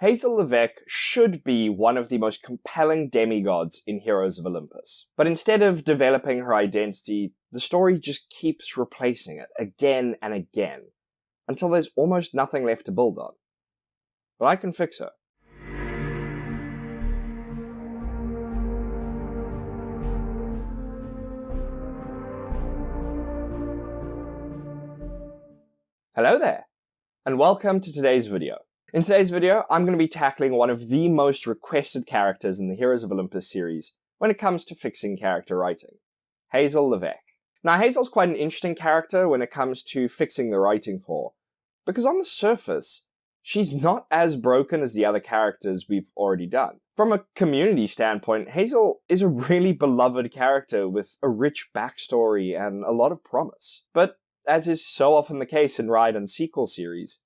Hazel Levesque should be one of the most compelling demigods in Heroes of Olympus. But instead of developing her identity, the story just keeps replacing it again and again, until there's almost nothing left to build on. But I can fix her. Hello there, and welcome to today's video. In today's video, I'm going to be tackling one of the most requested characters in the Heroes of Olympus series when it comes to fixing character writing, Hazel Levesque. Now, Hazel's quite an interesting character when it comes to fixing the writing for, because on the surface, she's not as broken as the other characters we've already done. From a community standpoint, Hazel is a really beloved character with a rich backstory and a lot of promise. But as is so often the case in Riordan's sequel series,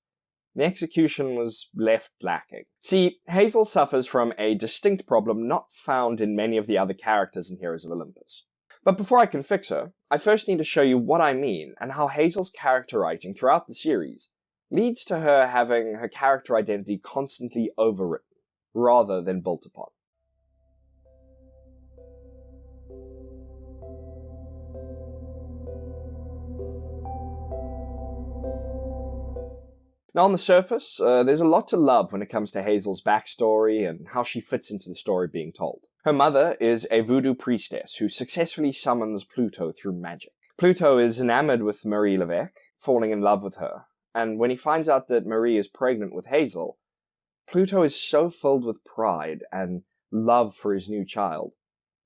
the execution was left lacking. See, Hazel suffers from a distinct problem not found in many of the other characters in Heroes of Olympus. But before I can fix her, I first need to show you what I mean and how Hazel's character writing throughout the series leads to her having her character identity constantly overwritten, rather than built upon. Now, on the surface, there's a lot to love when it comes to Hazel's backstory and how she fits into the story being told. Her mother is a voodoo priestess who successfully summons Pluto through magic. Pluto is enamored with Marie Levesque, falling in love with her, and when he finds out that Marie is pregnant with Hazel, Pluto is so filled with pride and love for his new child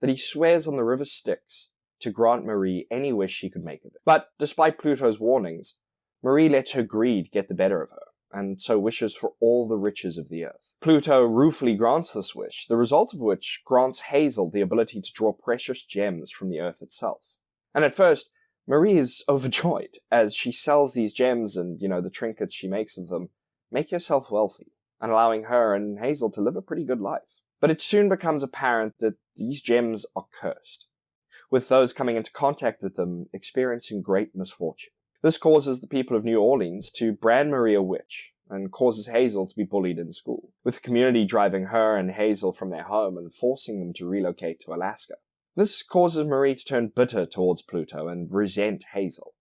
that he swears on the river Styx to grant Marie any wish she could make of it. But despite Pluto's warnings, Marie lets her greed get the better of her, and so wishes for all the riches of the earth. Pluto ruefully grants this wish, the result of which grants Hazel the ability to draw precious gems from the earth itself. And at first, Marie is overjoyed, as she sells these gems and, the trinkets she makes of them, make herself wealthy, and allowing her and Hazel to live a pretty good life. But it soon becomes apparent that these gems are cursed, with those coming into contact with them experiencing great misfortune. This causes the people of New Orleans to brand Marie a witch, and causes Hazel to be bullied in school, with the community driving her and Hazel from their home and forcing them to relocate to Alaska. This causes Marie to turn bitter towards Pluto and resent Hazel,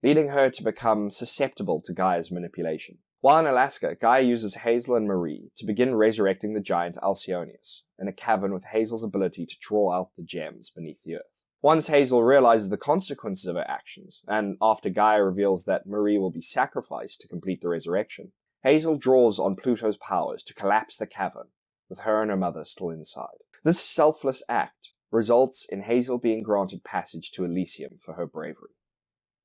leading her to become susceptible to Gaia's manipulation. While in Alaska, Gaia uses Hazel and Marie to begin resurrecting the giant Alcyonius, in a cavern with Hazel's ability to draw out the gems beneath the earth. Once Hazel realizes the consequences of her actions, and after Gaia reveals that Marie will be sacrificed to complete the resurrection, Hazel draws on Pluto's powers to collapse the cavern, with her and her mother still inside. This selfless act results in Hazel being granted passage to Elysium for her bravery,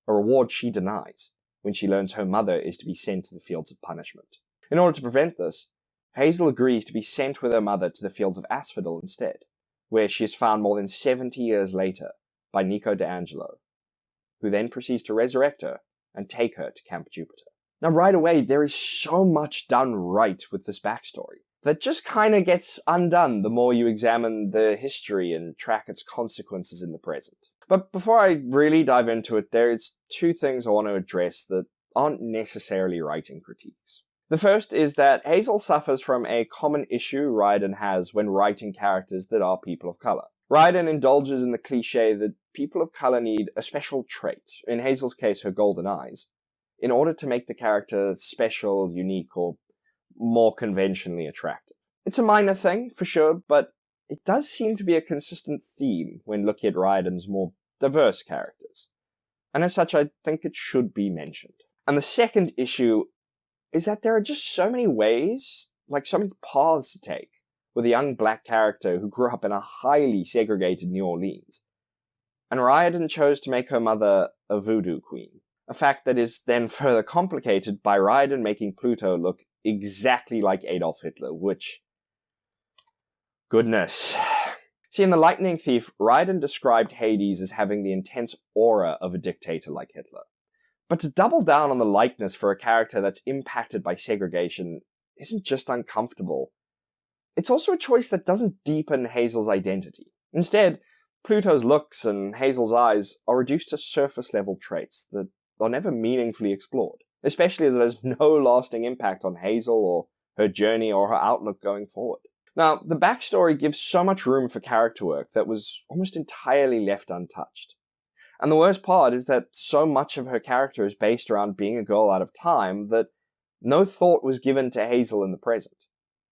a reward she denies when she learns her mother is to be sent to the Fields of Punishment. In order to prevent this, Hazel agrees to be sent with her mother to the Fields of Asphodel instead, where she is found more than 70 years later by Nico who then proceeds to resurrect her and take her to Camp Jupiter. Now, right away, there is so much done right with this backstory that just kind of gets undone the more you examine the history and track its consequences in the present. But before I really dive into it, there's two things I want to address that aren't necessarily writing critiques. The first is that Hazel suffers from a common issue Riordan has when writing characters that are people of color. Riordan indulges in the cliche that people of color need a special trait, in Hazel's case her golden eyes, in order to make the character special, unique, or more conventionally attractive. It's a minor thing, for sure, but it does seem to be a consistent theme when looking at Riordan's more diverse characters. And as such, I think it should be mentioned. And the second issue is that there are just so many ways, so many paths to take, with a young black character who grew up in a highly segregated New Orleans. And Riordan chose to make her mother a voodoo queen, a fact that is then further complicated by Riordan making Pluto look exactly like Adolf Hitler, which, goodness. See, in The Lightning Thief, Riordan described Hades as having the intense aura of a dictator like Hitler. But to double down on the likeness for a character that's impacted by segregation isn't just uncomfortable. It's also a choice that doesn't deepen Hazel's identity. Instead, Pluto's looks and Hazel's eyes are reduced to surface-level traits that are never meaningfully explored, especially as it has no lasting impact on Hazel or her journey, or her outlook going forward. Now, the backstory gives so much room for character work that was almost entirely left untouched. And the worst part is that so much of her character is based around being a girl out of time that no thought was given to Hazel in the present.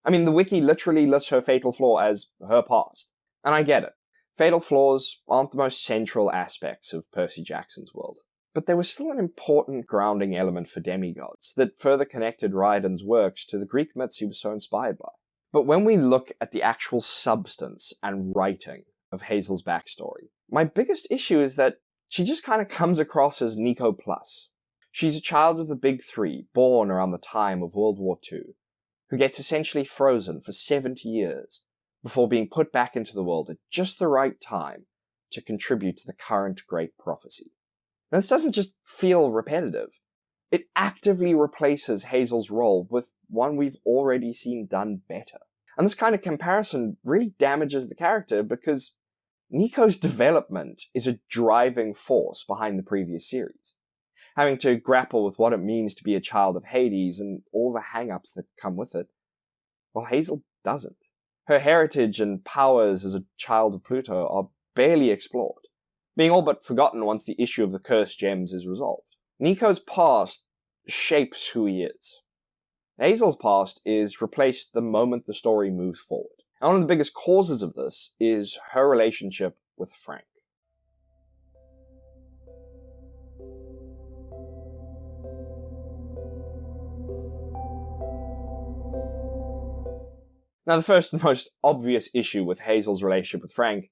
I mean, the wiki literally lists her fatal flaw as her past. And I get it. Fatal flaws aren't the most central aspects of Percy Jackson's world. But there was still an important grounding element for demigods that further connected Riordan's works to the Greek myths he was so inspired by. But when we look at the actual substance and writing of Hazel's backstory, my biggest issue is that she just kind of comes across as Nico plus. She's a child of the Big Three, born around the time of World War II, who gets essentially frozen for 70 years before being put back into the world at just the right time to contribute to the current great prophecy. Now, this doesn't just feel repetitive. It actively replaces Hazel's role with one we've already seen done better. And this kind of comparison really damages the character because Nico's development is a driving force behind the previous series, having to grapple with what it means to be a child of Hades and all the hang-ups that come with it, while Hazel doesn't. Her heritage and powers as a child of Pluto are barely explored, being all but forgotten once the issue of the cursed gems is resolved. Nico's past shapes who he is. Hazel's past is replaced the moment the story moves forward. And one of the biggest causes of this is her relationship with Frank. Now, the first and most obvious issue with Hazel's relationship with Frank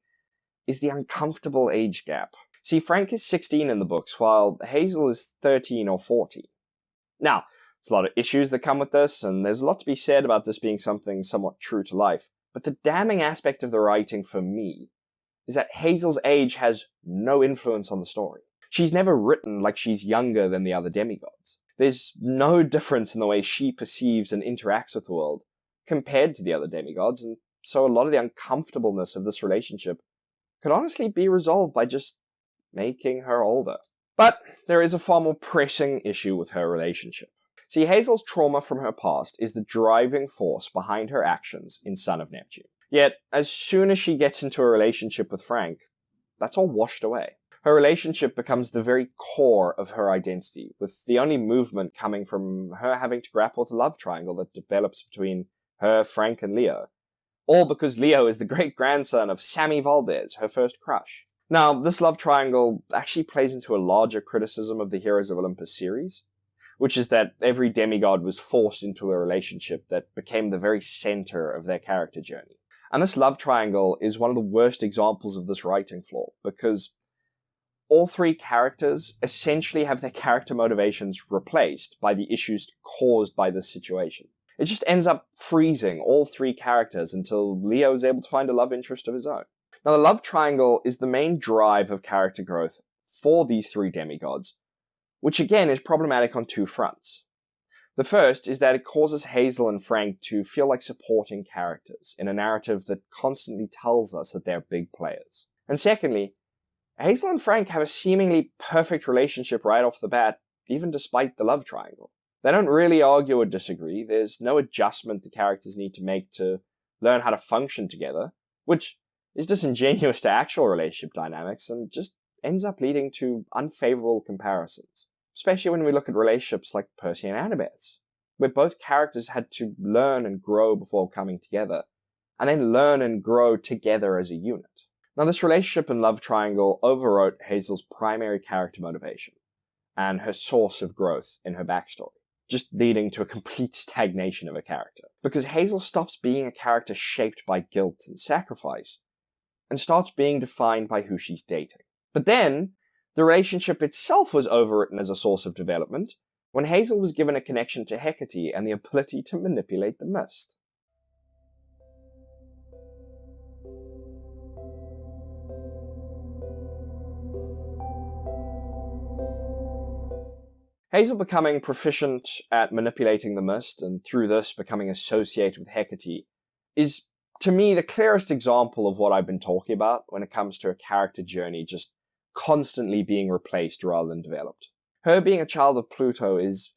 is the uncomfortable age gap. See, Frank is 16 in the books, while Hazel is 13 or 14. Now, there's a lot of issues that come with this, and there's a lot to be said about this being something somewhat true to life. But the damning aspect of the writing for me is that Hazel's age has no influence on the story. She's never written like she's younger than the other demigods. There's no difference in the way she perceives and interacts with the world compared to the other demigods, and so a lot of the uncomfortableness of this relationship could honestly be resolved by just making her older. But there is a far more pressing issue with her relationship. See, Hazel's trauma from her past is the driving force behind her actions in Son of Neptune. Yet, as soon as she gets into a relationship with Frank, that's all washed away. Her relationship becomes the very core of her identity, with the only movement coming from her having to grapple with the love triangle that develops between her, Frank, and Leo. All because Leo is the great-grandson of Sammy Valdez, her first crush. Now, this love triangle actually plays into a larger criticism of the Heroes of Olympus series, which is that every demigod was forced into a relationship that became the very center of their character journey. And this love triangle is one of the worst examples of this writing flaw, because all three characters essentially have their character motivations replaced by the issues caused by this situation. It just ends up freezing all three characters until Leo is able to find a love interest of his own. Now, the love triangle is the main drive of character growth for these three demigods, which again is problematic on two fronts. The first is that it causes Hazel and Frank to feel like supporting characters in a narrative that constantly tells us that they're big players. And secondly, Hazel and Frank have a seemingly perfect relationship right off the bat, even despite the love triangle. They don't really argue or disagree. There's no adjustment the characters need to make to learn how to function together, which is disingenuous to actual relationship dynamics and just ends up leading to unfavorable comparisons. Especially when we look at relationships like Percy and Annabeth's, where both characters had to learn and grow before coming together, and then learn and grow together as a unit. Now, this relationship and love triangle overwrote Hazel's primary character motivation, and her source of growth in her backstory, just leading to a complete stagnation of a character. Because Hazel stops being a character shaped by guilt and sacrifice, and starts being defined by who she's dating. But then, the relationship itself was overwritten as a source of development when Hazel was given a connection to Hecate and the ability to manipulate the mist. Hazel becoming proficient at manipulating the mist, and through this becoming associated with Hecate, is, to me, the clearest example of what I've been talking about when it comes to a character journey just constantly being replaced rather than developed. Her being a child of Pluto is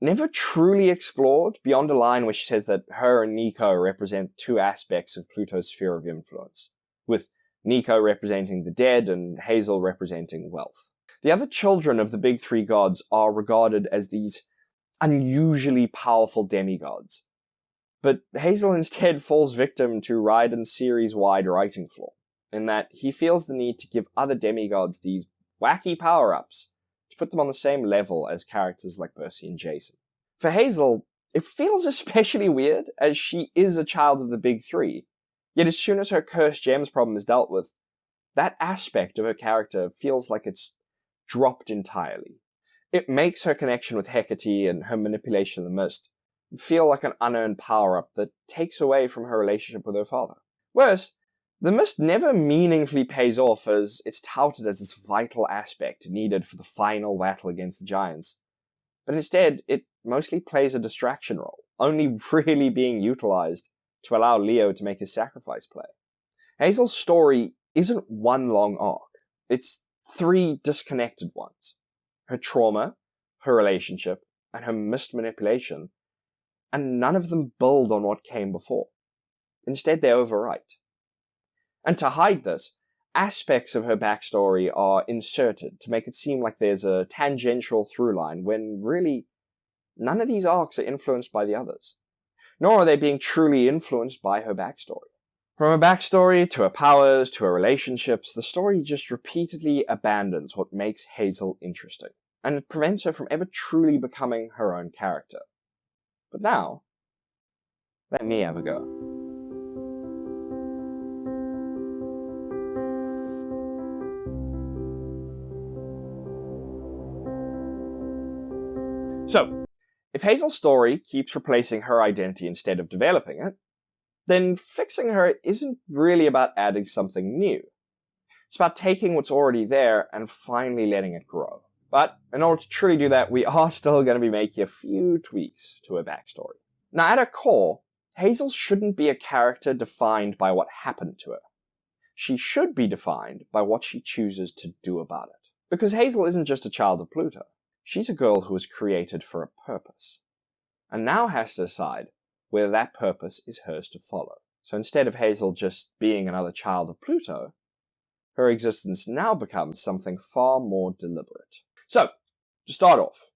never truly explored beyond a line where she says that her and Nico represent two aspects of Pluto's sphere of influence, with Nico representing the dead and Hazel representing wealth. The other children of the big three gods are regarded as these unusually powerful demigods, but Hazel instead falls victim to Riordan's series-wide writing flaw, in that he feels the need to give other demigods these wacky power-ups to put them on the same level as characters like Percy and Jason. For Hazel, it feels especially weird, as she is a child of the big three, yet as soon as her cursed gems problem is dealt with, that aspect of her character feels like it's dropped entirely. It makes her connection with Hecate and her manipulation of the mist feel like an unearned power-up that takes away from her relationship with her father. Worse, the mist never meaningfully pays off, as it's touted as this vital aspect needed for the final battle against the giants. But instead, it mostly plays a distraction role, only really being utilized to allow Leo to make his sacrifice play. Hazel's story isn't one long arc. It's three disconnected ones. Her trauma, her relationship, and her mist manipulation, and none of them build on what came before. Instead, they overwrite. And to hide this, aspects of her backstory are inserted to make it seem like there's a tangential through line, when really, none of these arcs are influenced by the others. Nor are they being truly influenced by her backstory. From her backstory, to her powers, to her relationships, the story just repeatedly abandons what makes Hazel interesting, and it prevents her from ever truly becoming her own character. But now, let me have a go. So, if Hazel's story keeps replacing her identity instead of developing it, then fixing her isn't really about adding something new. It's about taking what's already there and finally letting it grow. But in order to truly do that, we are still going to be making a few tweaks to her backstory. Now, at her core, Hazel shouldn't be a character defined by what happened to her. She should be defined by what she chooses to do about it. Because Hazel isn't just a child of Pluto. She's a girl who was created for a purpose, and now has to decide whether that purpose is hers to follow. So instead of Hazel just being another child of Pluto, her existence now becomes something far more deliberate. So, to start off,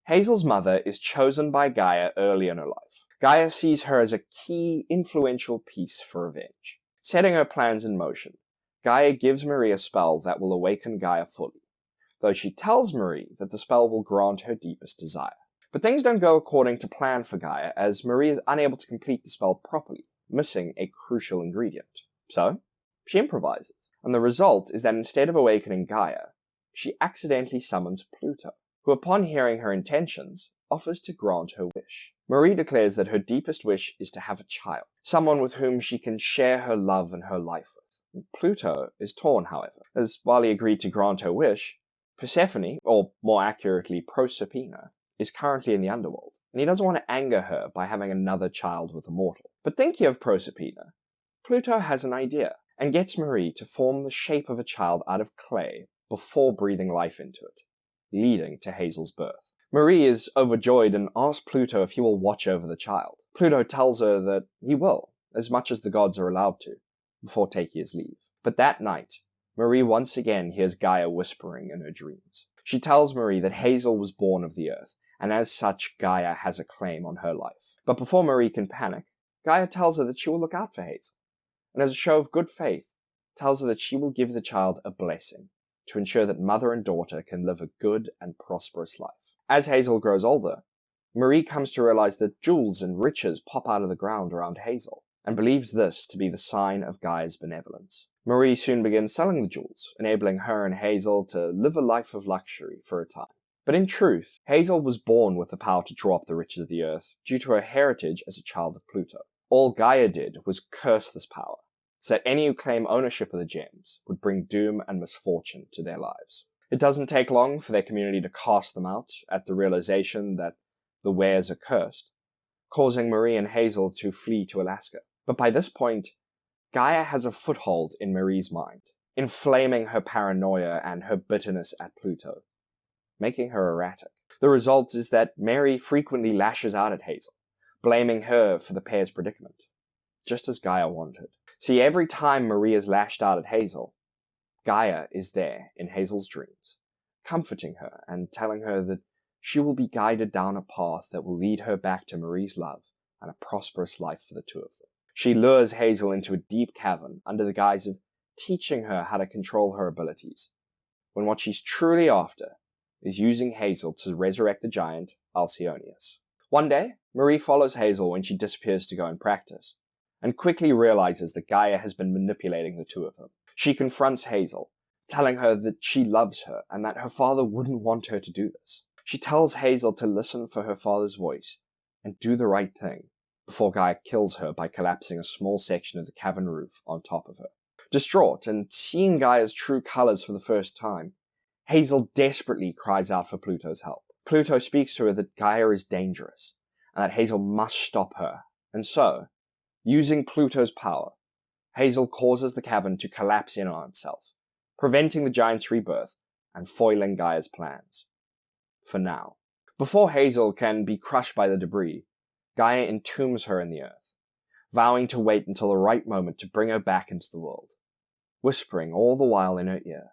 Hazel's mother is chosen by Gaia early in her life. Gaia sees her as a key, influential piece for revenge. Setting her plans in motion, Gaia gives Marie a spell that will awaken Gaia fully, though she tells Marie that the spell will grant her deepest desire. But things don't go according to plan for Gaia, as Marie is unable to complete the spell properly, missing a crucial ingredient. So, she improvises, and the result is that instead of awakening Gaia, she accidentally summons Pluto, who upon hearing her intentions, offers to grant her wish. Marie declares that her deepest wish is to have a child, someone with whom she can share her love and her life with. Pluto is torn, however, as while he agreed to grant her wish, Persephone, or more accurately Proserpina, is currently in the underworld, and he doesn't want to anger her by having another child with a mortal. But thinking of Proserpina, Pluto has an idea, and gets Marie to form the shape of a child out of clay before breathing life into it, leading to Hazel's birth. Marie is overjoyed and asks Pluto if he will watch over the child. Pluto tells her that he will, as much as the gods are allowed to, before taking his leave. But that night, Marie once again hears Gaia whispering in her dreams. She tells Marie that Hazel was born of the earth, and as such, Gaia has a claim on her life. But before Marie can panic, Gaia tells her that she will look out for Hazel, and as a show of good faith, tells her that she will give the child a blessing to ensure that mother and daughter can live a good and prosperous life. As Hazel grows older, Marie comes to realize that jewels and riches pop out of the ground around Hazel, and believes this to be the sign of Gaia's benevolence. Marie soon begins selling the jewels, enabling her and Hazel to live a life of luxury for a time. But in truth, Hazel was born with the power to draw up the riches of the earth due to her heritage as a child of Pluto. All Gaia did was curse this power, so that any who claim ownership of the gems would bring doom and misfortune to their lives. It doesn't take long for their community to cast them out at the realization that the wares are cursed, causing Marie and Hazel to flee to Alaska. But by this point, Gaia has a foothold in Marie's mind, inflaming her paranoia and her bitterness at Pluto, making her erratic. The result is that Mary frequently lashes out at Hazel, blaming her for the pair's predicament, just as Gaia wanted. See, every time Marie is lashed out at Hazel, Gaia is there in Hazel's dreams, comforting her and telling her that she will be guided down a path that will lead her back to Marie's love and a prosperous life for the two of them. She lures Hazel into a deep cavern under the guise of teaching her how to control her abilities, when what she's truly after is using Hazel to resurrect the giant Alcyoneus. One day, Marie follows Hazel when she disappears to go and practice, and quickly realizes that Gaia has been manipulating the two of them. She confronts Hazel, telling her that she loves her and that her father wouldn't want her to do this. She tells Hazel to listen for her father's voice and do the right thing, before Gaia kills her by collapsing a small section of the cavern roof on top of her. Distraught and seeing Gaia's true colors for the first time, Hazel desperately cries out for Pluto's help. Pluto speaks to her that Gaia is dangerous, and that Hazel must stop her, and so, using Pluto's power, Hazel causes the cavern to collapse in on itself, preventing the giant's rebirth and foiling Gaia's plans. For now. Before Hazel can be crushed by the debris, Gaia entombs her in the earth, vowing to wait until the right moment to bring her back into the world, whispering all the while in her ear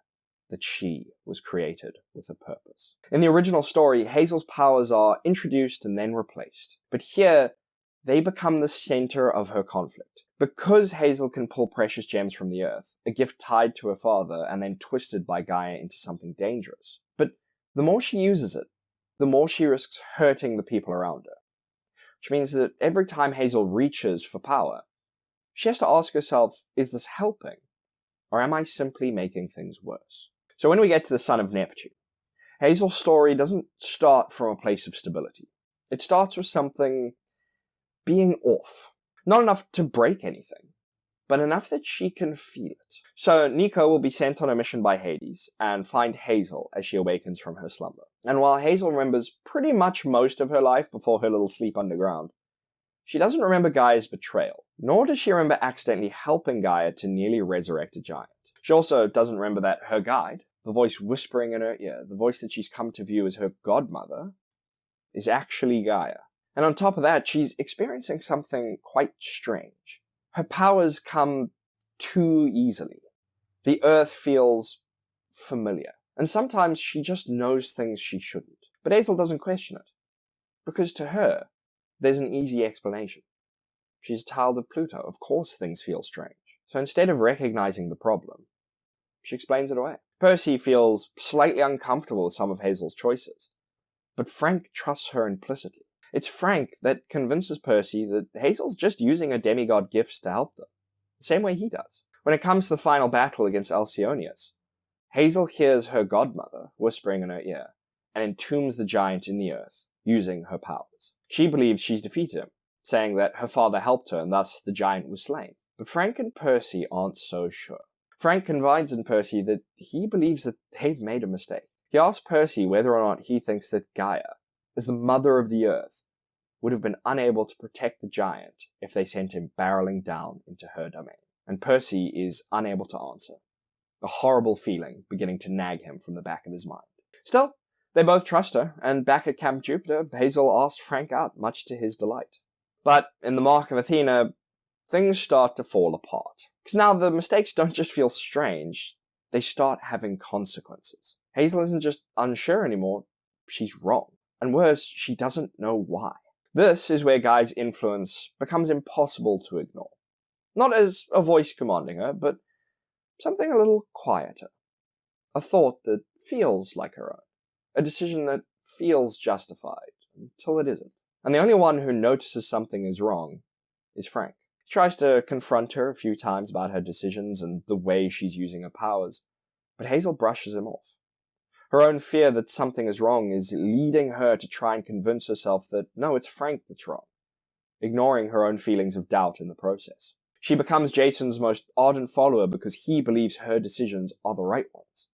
that she was created with a purpose. In the original story, Hazel's powers are introduced and then replaced, but here, they become the center of her conflict. Because Hazel can pull precious gems from the earth, a gift tied to her father and then twisted by Gaia into something dangerous. But the more she uses it, the more she risks hurting the people around her. Which means that every time Hazel reaches for power, she has to ask herself, is this helping? Or am I simply making things worse? So when we get to the Son of Neptune, Hazel's story doesn't start from a place of stability. It starts with something being off. Not enough to break anything, but enough that she can feel it. So Nico will be sent on a mission by Hades and find Hazel as she awakens from her slumber. And while Hazel remembers pretty much most of her life before her little sleep underground, she doesn't remember Gaia's betrayal, nor does she remember accidentally helping Gaia to nearly resurrect a giant. She also doesn't remember that her guide, the voice whispering in her ear, the voice that she's come to view as her godmother, is actually Gaia. And on top of that, she's experiencing something quite strange. Her powers come too easily. The earth feels familiar. And sometimes she just knows things she shouldn't. But Hazel doesn't question it. Because to her, there's an easy explanation. She's a child of Pluto. Of course things feel strange. So instead of recognizing the problem, she explains it away. Percy feels slightly uncomfortable with some of Hazel's choices. But Frank trusts her implicitly. It's Frank that convinces Percy that Hazel's just using her demigod gifts to help them, the same way he does. When it comes to the final battle against Alcyoneus, Hazel hears her godmother whispering in her ear, and entombs the giant in the earth, using her powers. She believes she's defeated him, saying that her father helped her and thus the giant was slain. But Frank and Percy aren't so sure. Frank confides in Percy that he believes that they've made a mistake. He asks Percy whether or not he thinks that Gaia, as the mother of the earth, would have been unable to protect the giant if they sent him barreling down into her domain. And Percy is unable to answer, a horrible feeling beginning to nag him from the back of his mind. Still, they both trust her, and back at Camp Jupiter, Hazel asks Frank out, much to his delight. But in the Mark of Athena, things start to fall apart. Because now the mistakes don't just feel strange, they start having consequences. Hazel isn't just unsure anymore, she's wrong. And worse, she doesn't know why. This is where Gaia's influence becomes impossible to ignore. Not as a voice commanding her, but something a little quieter. A thought that feels like her own. A decision that feels justified, until it isn't. And the only one who notices something is wrong is Frank. He tries to confront her a few times about her decisions and the way she's using her powers, but Hazel brushes him off. Her own fear that something is wrong is leading her to try and convince herself that, no, it's Frank that's wrong, ignoring her own feelings of doubt in the process. She becomes Jason's most ardent follower because he believes her decisions are the right ones,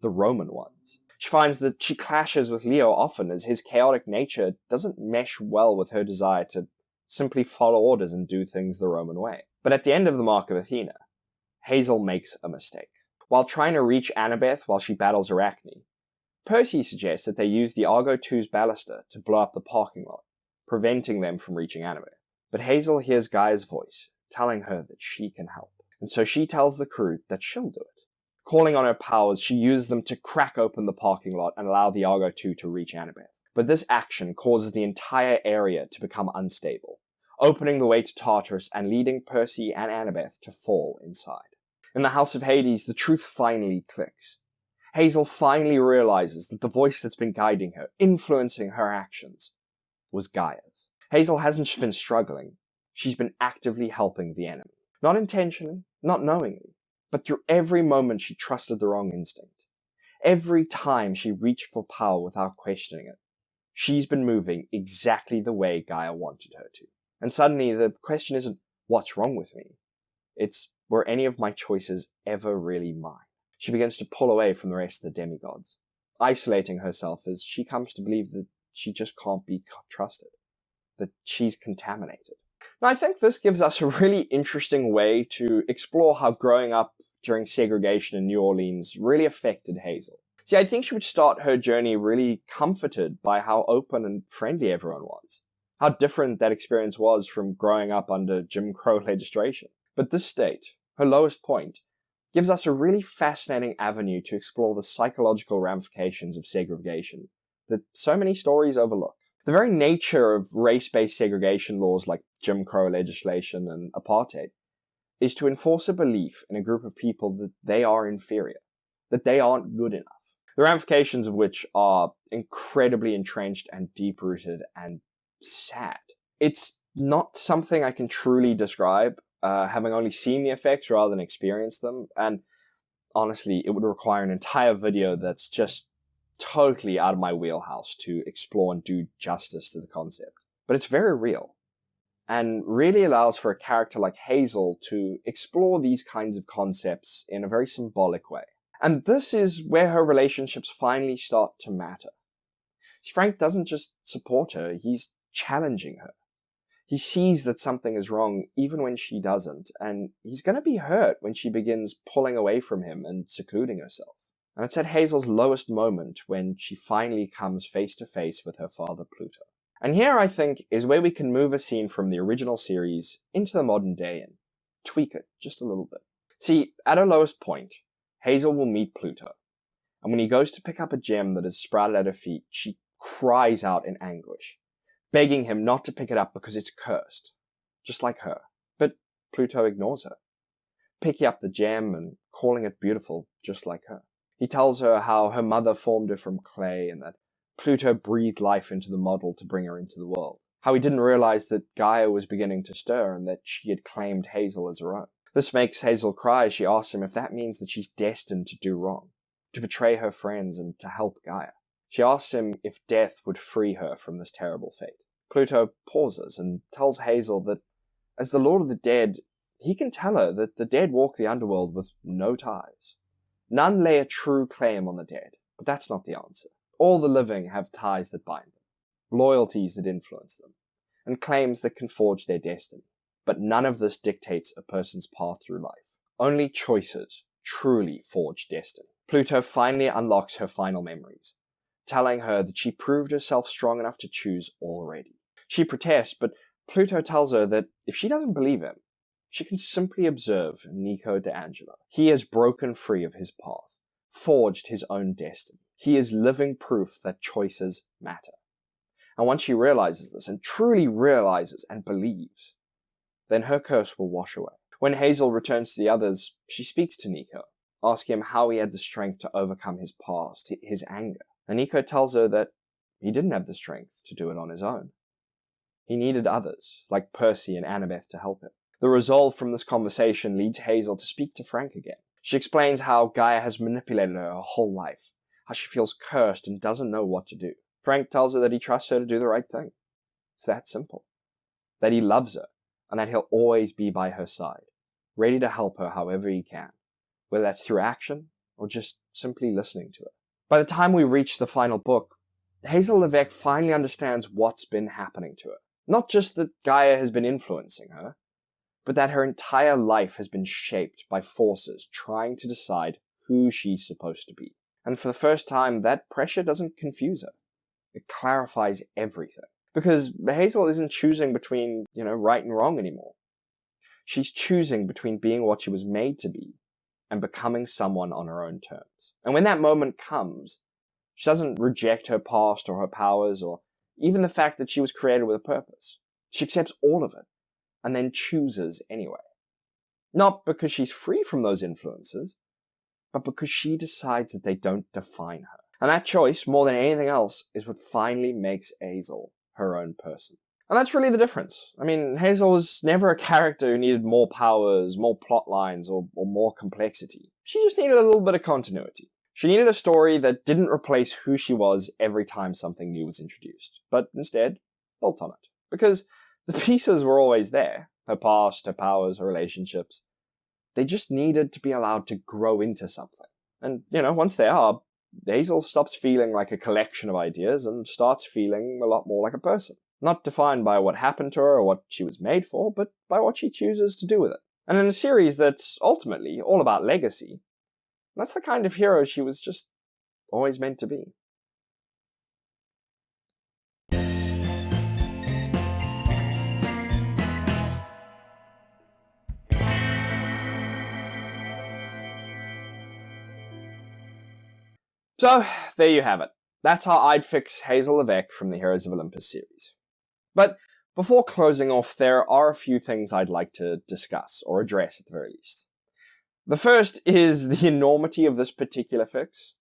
the Roman ones. She finds that she clashes with Leo often as his chaotic nature doesn't mesh well with her desire to simply follow orders and do things the Roman way. But at the end of the Mark of Athena, Hazel makes a mistake. While trying to reach Annabeth while she battles Arachne, Percy suggests that they use the Argo 2's ballista to blow up the parking lot, preventing them from reaching Annabeth. But Hazel hears Gaia's voice, telling her that she can help. And so she tells the crew that she'll do it. Calling on her powers, she uses them to crack open the parking lot and allow the Argo 2 to reach Annabeth. But this action causes the entire area to become unstable, opening the way to Tartarus and leading Percy and Annabeth to fall inside. In the House of Hades, the truth finally clicks. Hazel finally realizes that the voice that's been guiding her, influencing her actions, was Gaia's. Hazel hasn't just been struggling, she's been actively helping the enemy. Not intentionally, not knowingly, but through every moment she trusted the wrong instinct. Every time she reached for power without questioning it, she's been moving exactly the way Gaia wanted her to. And suddenly the question isn't, what's wrong with me? It's, were any of my choices ever really mine? She begins to pull away from the rest of the demigods, isolating herself as she comes to believe that she just can't be trusted, that she's contaminated. Now, I think this gives us a really interesting way to explore how growing up during segregation in New Orleans really affected Hazel. See, I think she would start her journey really comforted by how open and friendly everyone was, how different that experience was from growing up under Jim Crow legislation. But this state, her lowest point, gives us a really fascinating avenue to explore the psychological ramifications of segregation that so many stories overlook. The very nature of race-based segregation laws like Jim Crow legislation and apartheid is to enforce a belief in a group of people that they are inferior, that they aren't good enough. The ramifications of which are incredibly entrenched and deep-rooted and sad. It's not something I can truly describe, having only seen the effects rather than experienced them, and honestly, it would require an entire video that's just totally out of my wheelhouse to explore and do justice to the concept. But it's very real, and really allows for a character like Hazel to explore these kinds of concepts in a very symbolic way. And this is where her relationships finally start to matter. See, Frank doesn't just support her, he's challenging her. He sees that something is wrong even when she doesn't, and he's going to be hurt when she begins pulling away from him and secluding herself. And it's at Hazel's lowest moment when she finally comes face to face with her father Pluto. And here, I think, is where we can move a scene from the original series into the modern day and tweak it just a little bit. See, at her lowest point, Hazel will meet Pluto, and when he goes to pick up a gem that is sprouted at her feet, she cries out in anguish, begging him not to pick it up because it's cursed, just like her. But Pluto ignores her, picking up the gem and calling it beautiful, just like her. He tells her how her mother formed her from clay and that Pluto breathed life into the model to bring her into the world. How he didn't realize that Gaia was beginning to stir and that she had claimed Hazel as her own. This makes Hazel cry as she asks him if that means that she's destined to do wrong, to betray her friends and to help Gaia. She asks him if death would free her from this terrible fate. Pluto pauses and tells Hazel that as the Lord of the Dead, he can tell her that the dead walk the underworld with no ties. None lay a true claim on the dead, but that's not the answer. All the living have ties that bind them, loyalties that influence them, and claims that can forge their destiny. But none of this dictates a person's path through life. Only choices truly forge destiny. Pluto finally unlocks her final memories, telling her that she proved herself strong enough to choose already. She protests, but Pluto tells her that if she doesn't believe him, she can simply observe Nico D'Angelo. He has broken free of his path, forged his own destiny. He is living proof that choices matter. And once she realizes this, and truly realizes and believes, then her curse will wash away. When Hazel returns to the others, she speaks to Nico, asking him how he had the strength to overcome his past, his anger. And Nico tells her that he didn't have the strength to do it on his own. He needed others, like Percy and Annabeth, to help him. The resolve from this conversation leads Hazel to speak to Frank again. She explains how Gaia has manipulated her whole life, how she feels cursed and doesn't know what to do. Frank tells her that he trusts her to do the right thing. It's that simple. That he loves her, and that he'll always be by her side, ready to help her however he can, whether that's through action or just simply listening to her. By the time we reach the final book, Hazel Levesque finally understands what's been happening to her. Not just that Gaia has been influencing her, but that her entire life has been shaped by forces trying to decide who she's supposed to be. And for the first time, that pressure doesn't confuse her. It clarifies everything. Because Hazel isn't choosing between, right and wrong anymore. She's choosing between being what she was made to be and becoming someone on her own terms. And when that moment comes, she doesn't reject her past or her powers or even the fact that she was created with a purpose. She accepts all of it and then chooses anyway. Not because she's free from those influences, but because she decides that they don't define her. And that choice, more than anything else, is what finally makes Hazel her own person. And that's really the difference. I mean, Hazel was never a character who needed more powers, more plot lines, or more complexity. She just needed a little bit of continuity. She needed a story that didn't replace who she was every time something new was introduced, but instead built on it. Because the pieces were always there. Her past, her powers, her relationships. They just needed to be allowed to grow into something. And, once they are, Hazel stops feeling like a collection of ideas and starts feeling a lot more like a person. Not defined by what happened to her or what she was made for, but by what she chooses to do with it. And in a series that's ultimately all about legacy, that's the kind of hero she was just always meant to be. So, there you have it. That's how I'd fix Hazel Levesque from the Heroes of Olympus series. But before closing off, there are a few things I'd like to discuss, or address at the very least. The first is the enormity of this particular fix.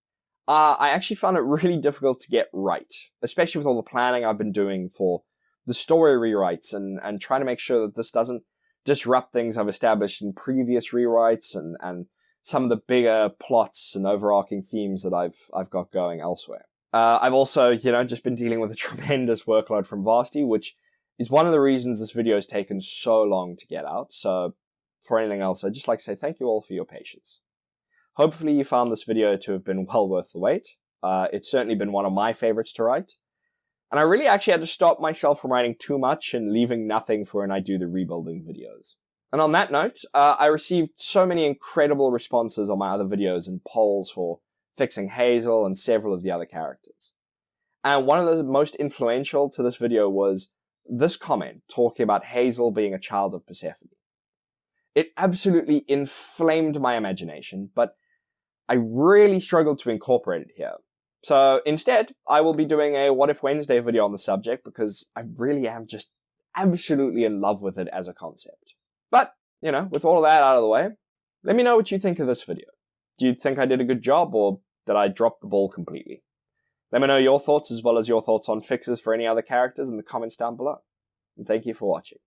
I actually found it really difficult to get right, especially with all the planning I've been doing for the story rewrites and trying to make sure that this doesn't disrupt things I've established in previous rewrites and some of the bigger plots and overarching themes that I've got going elsewhere. I've also, just been dealing with a tremendous workload from Vasti, which is one of the reasons this video has taken so long to get out. So, for anything else, I'd just like to say thank you all for your patience. Hopefully you found this video to have been well worth the wait. It's certainly been one of my favorites to write. And I really actually had to stop myself from writing too much and leaving nothing for when I do the rebuilding videos. And on that note, I received so many incredible responses on my other videos and polls for fixing Hazel and several of the other characters. And one of the most influential to this video was this comment talking about Hazel being a child of Persephone. It absolutely inflamed my imagination, but I really struggled to incorporate it here. So instead, I will be doing a What If Wednesday video on the subject because I really am just absolutely in love with it as a concept. But, with all of that out of the way, let me know what you think of this video. Do you think I did a good job or did I drop the ball completely? Let me know your thoughts as well as your thoughts on fixes for any other characters in the comments down below. And thank you for watching.